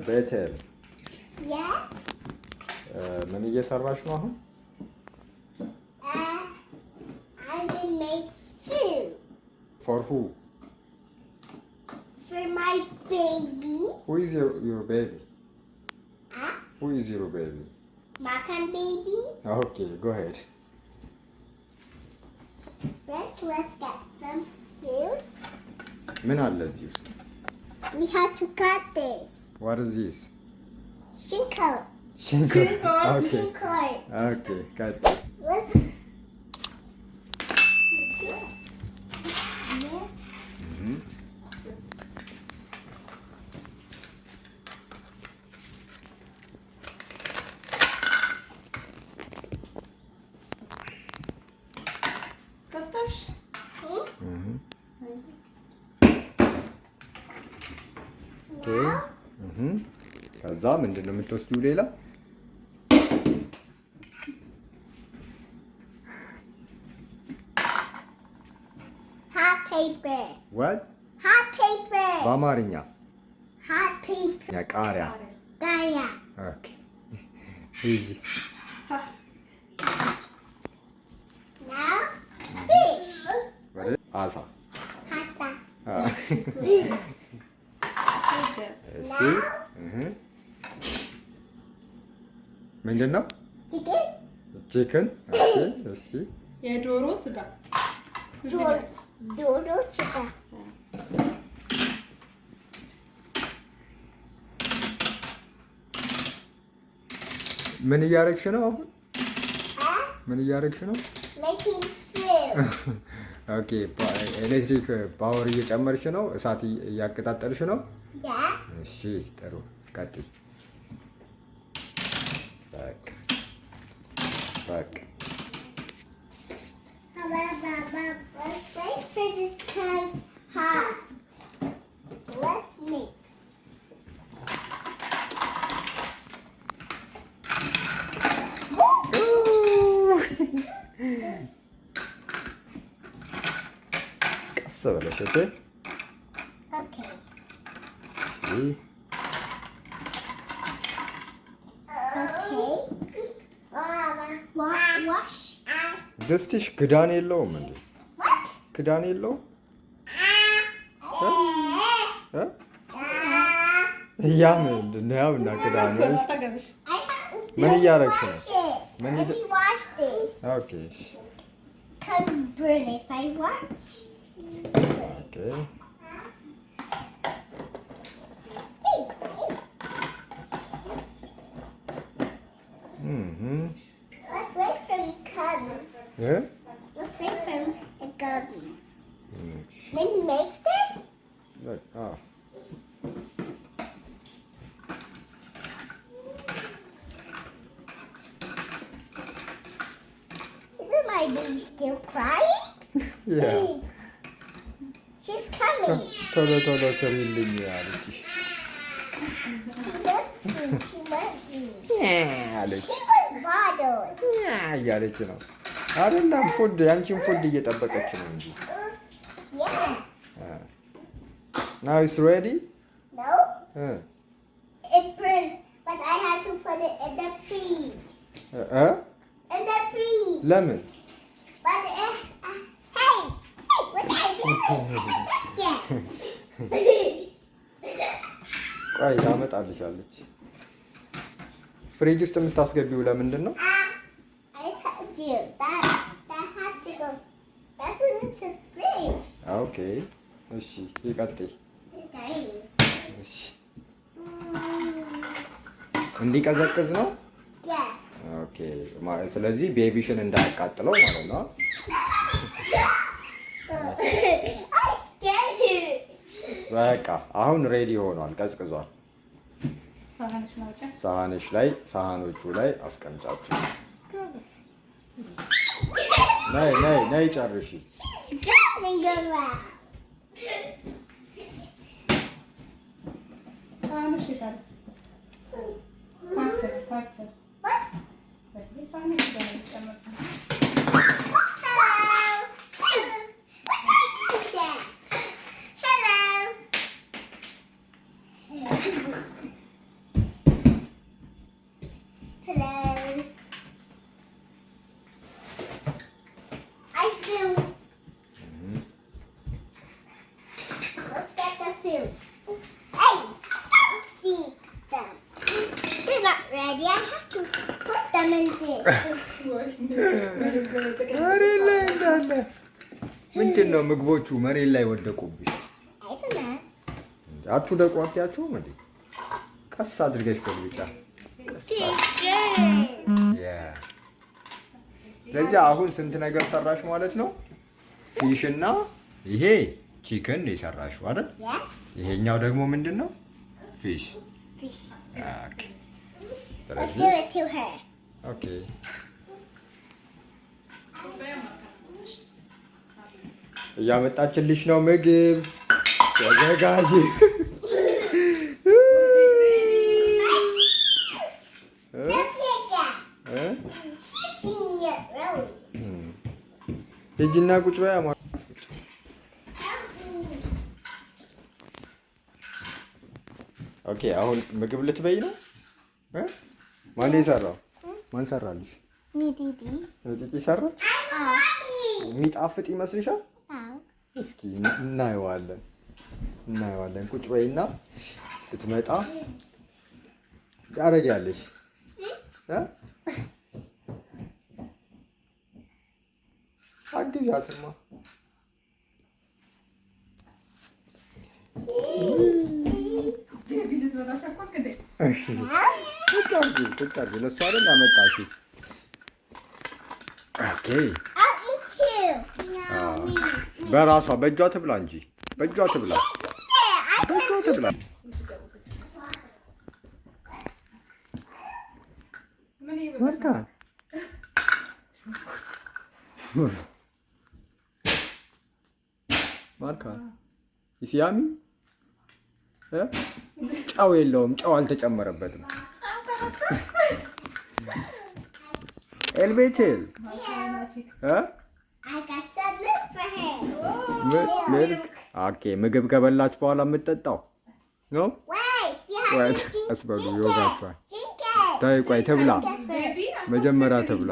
better. Yes. ምን እየሰራሽ ነው አሁን? I will make food. For who? For my baby. Who is your baby? Huh? Who is your baby? Makan baby. Okay, go ahead. First, let's get some food. ምን አለ እዚህ ውስጥ? We have to cut this. What is this? Shinko. ሽንኩርት። Okay. Shinko. Okay, cut. Let's. ከዛ ምንድን ነው የምትወስጂው ሌላ? Hot paper. What? Hot paper. በአማርኛ Hot paper. ቃሪያ። Gaya. ኦኬ easy. Now, fish. አሳ። Pasta. እሺ ምንድን ነው? Chicken. ቺክን። ኦኬ እሺ የዶሮ ስጋ Dodo chicken. ምን እያደረግሽ ነው አሁን? Huh? ምን እያደረግሽ ነው? Making food. ኦኬ ኤሌክትሪክ ፓወር እየጨመርሽ ነው? እሳት እያቀጣጠልሽ ነው? Yeah. እሺ ጥሩ ቀጥይ። በቃ Let's wait for this comes hot. Let's mix. ቀስ ብለሽ እቴ። Okay. እሺ Okay. Wash. ድስትሽ ክዳን የለውም እንዴ? What? ክዳን የለውም? ያ ምንድን ነው? ያውና ክዳን ነው። ተገብሽ ምን እያደረግሽ ነው? Let me wash this. ኦኬ Can burn if I wash. ኦኬ Let's wait for it comes. Let's wait for it comes. Then he makes this. Isn't my baby still crying? Yeah. She's coming. ቶሎ ቶሎ ስሪልኝ አለችሽ She wants me. She wants me. አለች She wants bottles. እያለች ነው አይደለም? ፉድ ያንቺን ፉድ እየጠበቀች ነው እንጂ። Yeah. Now it's ready? No? It burns, but I had to put it in the fridge. In the fridge. ለምን? But hey, what I did? ቆይ ታመጣልሻለች። ፍሪጅ ውስጥ የምታስገቢው ለምንድን ነው? I told you that had to go. That's in the fridge. ኦኬ እሺ ይቀጥይ። Okay. እሺ እንዲቀዘቅዝ ነው? Yeah. ኦኬ ስለዚህ ቤቢሽን እንዳያቃጥለው ማለት ነው። I scared you. በቃ አሁን ሬዲ ሆኗል፣ ቀዝቅዟል። ሳህንሽ ላይ ሳህኖቹ ላይ አስቀምጫቸው። ነይ ጨርሺ። መሬት ላይ እንዳለ ምንድን ነው ምግቦቹ መሬት ላይ ወደቁብሽ? አትውደቁ አትያቸውም እንዴ? ቀስ አድርገሽ በልብጫ። ስለዚህ አሁን ስንት ነገር ሰራሽ ማለት ነው? ፊሽ እና ይሄ ቺክን የሰራሽው አይደል? ይሄኛው ደግሞ ምንድን ነው? ፊሽ። ኦኬ። ስለዚህ ኦኬ እያመጣችልሽ ነው ምግብ ተዘጋጂ። ሂጂና ቁጭ በይ። ኦኬ አሁን ምግብ ልትበይ ነው? ማን የሰራው? ማን ሰራልሽ? ሚጢጢ ሰራች። የሚጣፍጥ ይመስልሻል? እስኪ እናየዋለን። ቁጭ በይና ስትመጣ ታደርጊያለሽ። አግዣትማ። ቁጭ አድርጊ። ለእሷ አይደል ያመጣሽው? ኦኬ በራሷ በእጇ ትብላ እንጂ በእጇ ትብላ። ማርካ ይሲያሚ ጨው የለውም። ጨው አልተጨመረበትም። ኤልቤቴል ኦኬ ምግብ ከበላች በኋላ የምትጠጣው ነው። አስበሉ ይወጋችኋል። ተይ ቆይ ትብላ፣ መጀመሪያ ትብላ።